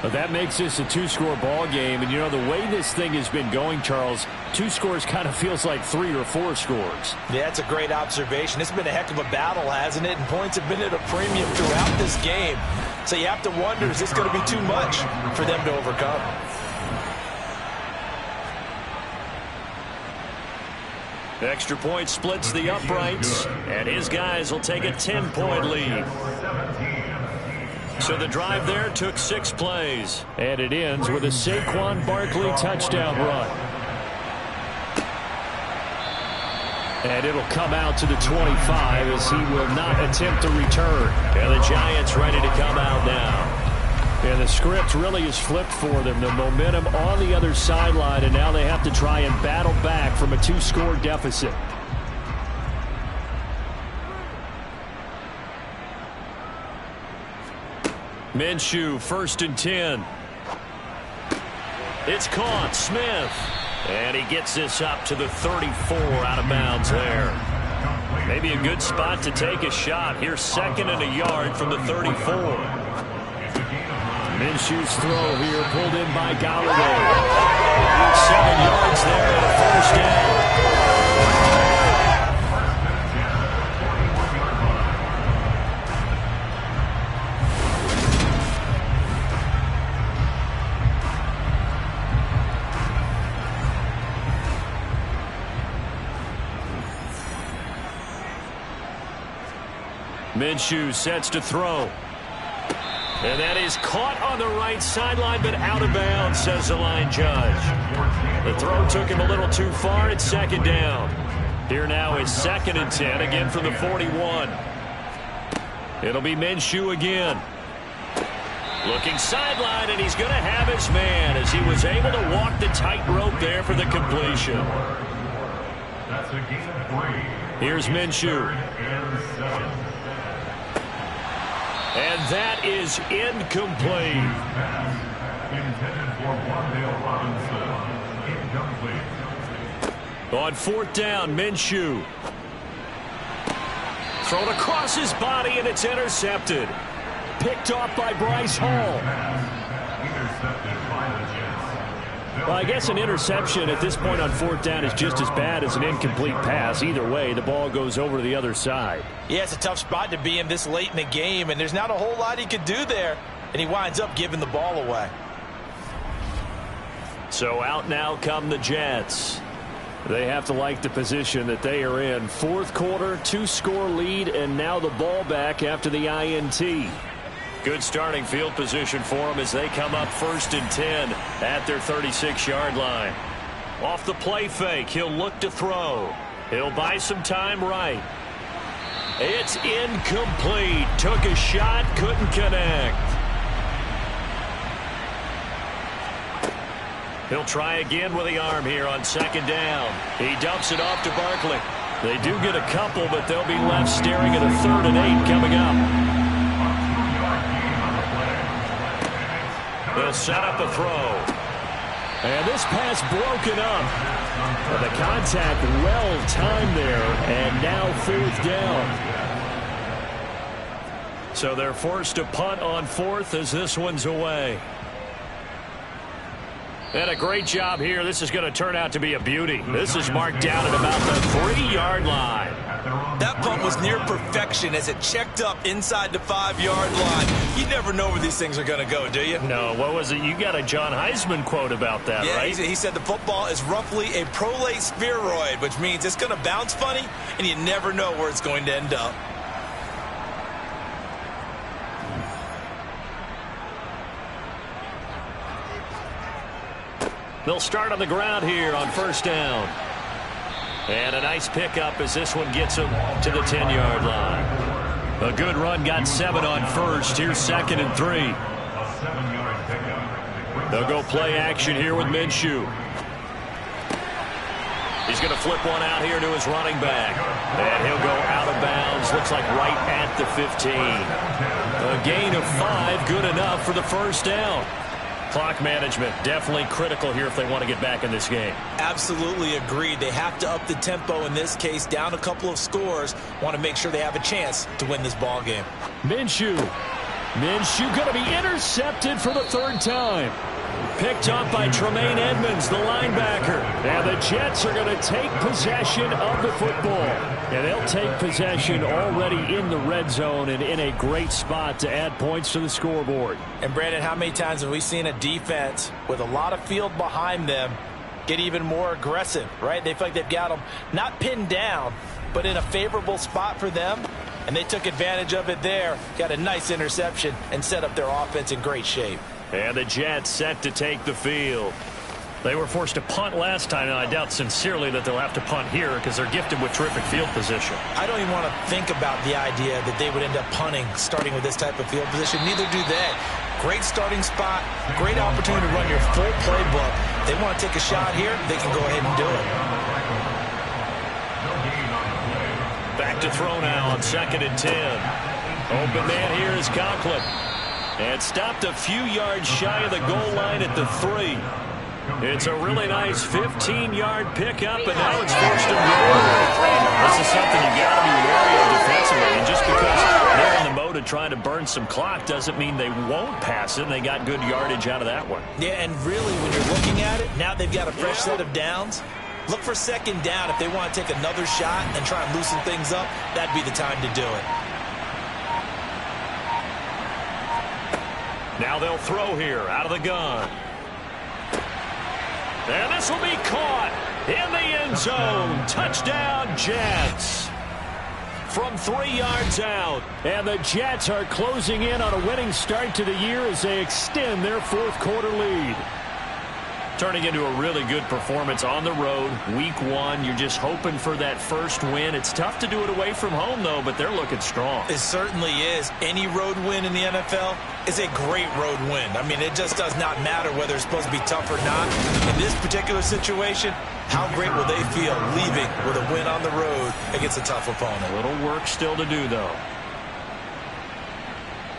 But that makes this a 2-score ball game. And, you know, the way this thing has been going, Charles, 2 scores kind of feels like 3 or 4 scores. Yeah, that's a great observation. It's been a heck of a battle, hasn't it? And points have been at a premium throughout this game. So you have to wonder, is this going to be too much for them to overcome? Extra point splits the uprights, and his guys will take a 10-point lead. So the drive there took 6 plays. And it ends with a Saquon Barkley touchdown run. And it'll come out to the 25 as he will not attempt to return. And the Giants ready to come out now. And the script really is flipped for them. The momentum on the other sideline, and now they have to try and battle back from a 2-score deficit. Minshew, 1st and 10. It's caught. Smith. And he gets this up to the 34 out of bounds there. Maybe a good spot to take a shot. Here's 2nd and a yard from the 34. Minshew's throw here pulled in by Golladay. 7 yards there and a 1st down. Minshew sets to throw. And that is caught on the right sideline, but out of bounds, says the line judge. The throw took him a little too far. It's 2nd down. Here now is 2nd and 10, again from the 41. It'll be Minshew again. Looking sideline, and he's going to have his man as he was able to walk the tightrope there for the completion. That's a gain of 3. Here's Minshew. And that is incomplete. Intended for Wandale Robinson. Incomplete. On 4th down, Minshew. Thrown across his body, and it's intercepted. Picked off by Bryce Hall. Well, I guess an interception at this point on 4th down is just as bad as an incomplete pass. Either way, the ball goes over to the other side. Yeah, it's a tough spot to be in this late in the game, and there's not a whole lot he could do there, and he winds up giving the ball away. So out now come the Jets. They have to like the position that they are in. 4th quarter, 2-score lead, and now the ball back after the INT. Good starting field position for them as they come up 1st and 10 at their 36-yard line. Off the play fake, he'll look to throw. He'll buy some time right. It's incomplete. Took a shot, couldn't connect. He'll try again with the arm here on 2nd down. He dumps it off to Barkley. They do get a couple, but they'll be left staring at a 3rd and 8 coming up. They'll set up a throw. And this pass broken up. And the contact well timed there. And now 4th down. So they're forced to punt on 4th as this one's away. And a great job here. This is going to turn out to be a beauty. This is marked down at about the 3-yard line. That punt was near perfection as it checked up inside the 5-yard line. You never know where these things are going to go, do you? No, what was it? You got a John Heisman quote about that, right? He said the football is roughly a prolate spheroid, which means it's going to bounce funny, and you never know where it's going to end up. They'll start on the ground here on 1st down. And a nice pickup as this one gets them to the 10-yard line. A good run got 7 on 1st. Here's 2nd and 3. They'll go play action here with Minshew. He's going to flip one out here to his running back. And he'll go out of bounds. Looks like right at the 15. A gain of 5, good enough for the 1st down. Clock management definitely critical here if they want to get back in this game. Absolutely agreed. They have to up the tempo in this case, down a couple of scores. Want to make sure they have a chance to win this ball game. Minshew going to be intercepted for the 3rd time. Picked up by Tremaine Edmonds, the linebacker. And the Jets are going to take possession of the football. And they'll take possession already in the red zone and in a great spot to add points to the scoreboard. And, Brandon, how many times have we seen a defense with a lot of field behind them get even more aggressive, right? They feel like they've got them not pinned down, but in a favorable spot for them. And they took advantage of it there. Got a nice interception and set up their offense in great shape. And the Jets set to take the field. They were forced to punt last time, and I doubt sincerely that they'll have to punt here because they're gifted with terrific field position. I don't even want to think about the idea that they would end up punting starting with this type of field position. Neither do they. Great starting spot, great opportunity to run your full playbook. They want to take a shot here, they can go ahead and do it. Back to throw now on 2nd and 10. Open man here is Conklin. And stopped a few yards shy of the goal line at the 3. It's a really nice 15-yard pickup, and now it's forced to roll. This is something you got to be wary of defensively. And just because they're in the mode of trying to burn some clock doesn't mean they won't pass it. And they got good yardage out of that one. Yeah, and really, when you're looking at it, now they've got a fresh set of downs. Look for 2nd down. If they want to take another shot and try and loosen things up, that'd be the time to do it. Now they'll throw here out of the gun. And this will be caught in the end zone. Touchdown, Jets. From 3 yards out. And the Jets are closing in on a winning start to the year as they extend their 4th quarter lead. Turning into a really good performance on the road, week one. You're just hoping for that first win. It's tough to do it away from home, though, but they're looking strong. It certainly is. Any road win in the NFL is a great road win. I mean, it just does not matter whether it's supposed to be tough or not. In this particular situation, how great will they feel leaving with a win on the road against a tough opponent? A little work still to do, though.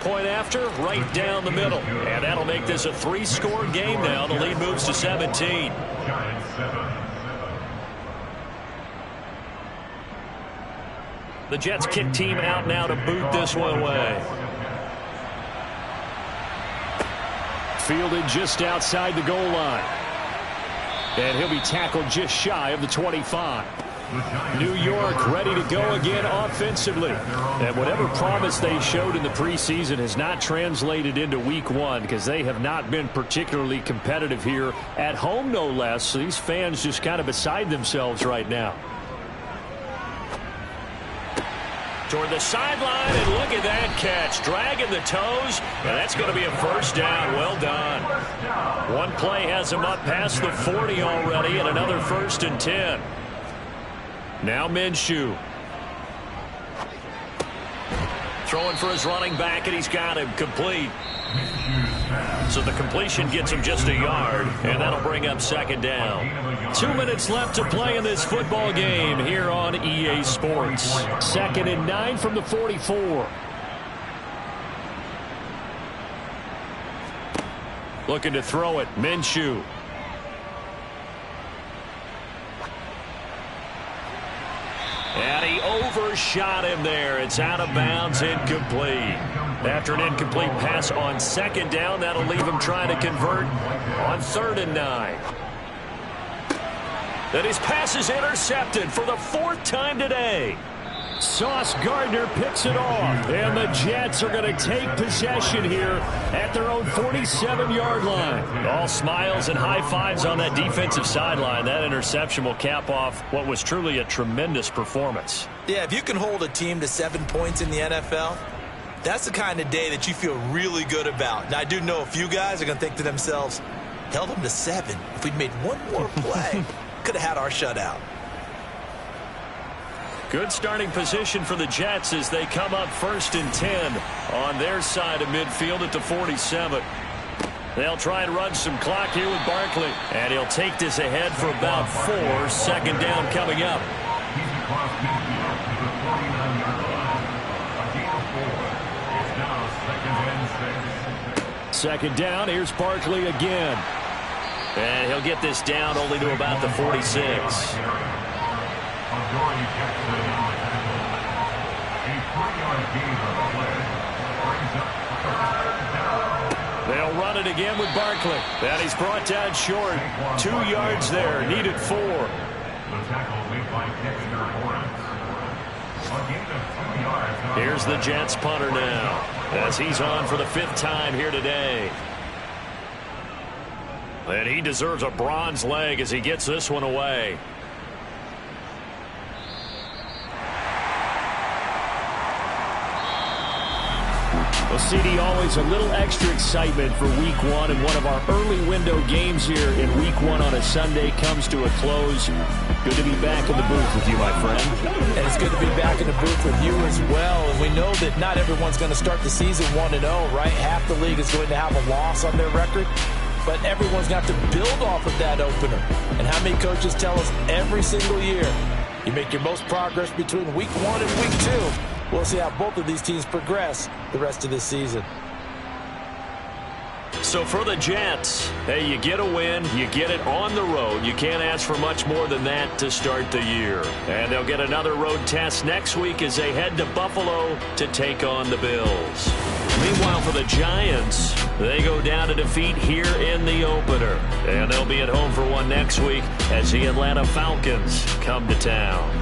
Point after, right down the middle. And that'll make this a 3-score game now. The lead moves to 17. The Jets kick team out now to boot this one away. Fielded just outside the goal line. And he'll be tackled just shy of the 25. New York ready to go again offensively. And whatever promise they showed in the preseason has not translated into week one because they have not been particularly competitive here at home, no less. So these fans just kind of beside themselves right now. Toward the sideline, and look at that catch. Dragging the toes, and that's going to be a first down. Well done. One play has him up past the 40 already, and another 1st and 10. Now Minshew. Throwing for his running back, and he's got him complete. So the completion gets him just a yard, and that'll bring up 2nd down. 2 minutes left to play in this football game here on EA Sports. 2nd and 9 from the 44. Looking to throw it, Minshew. And he overshot him there. It's out of bounds, incomplete. After an incomplete pass on 2nd down, that'll leave him trying to convert on 3rd and 9. Then his pass is intercepted for the 4th time today. Sauce Gardner picks it off, and the Jets are going to take possession here at their own 47-yard line. All smiles and high fives on that defensive sideline. That interception will cap off what was truly a tremendous performance. Yeah, if you can hold a team to 7 points in the NFL, that's the kind of day that you feel really good about. Now, I do know a few guys are going to think to themselves, held them to 7. If we'd made one more play, could have had our shutout. Good starting position for the Jets as they come up 1st and 10 on their side of midfield at the 47. They'll try and run some clock here with Barkley. And he'll take this ahead for about 4. 2nd down coming up. Second down, here's Barkley again. And he'll get this down only to about the 46. They'll run it again with Barkley. And he's brought down short. 2 yards there. Needed 4. Here's the Jets punter now as he's on for the 5th time here today. And he deserves a bronze leg as he gets this one away. Well, CD, always a little extra excitement for week one, and one of our early window games here in week one on a Sunday comes to a close. Good to be back in the booth with you, my friend. And it's good to be back in the booth with you as well. And we know that not everyone's going to start the season 1-0, right? Half the league is going to have a loss on their record. But everyone's got to build off of that opener. And how many coaches tell us every single year, you make your most progress between week 1 and week 2. We'll see how both of these teams progress the rest of this season. So for the Jets, hey, you get a win, you get it on the road. You can't ask for much more than that to start the year. And they'll get another road test next week as they head to Buffalo to take on the Bills. Meanwhile, for the Giants, they go down to defeat here in the opener. And they'll be at home for one next week as the Atlanta Falcons come to town.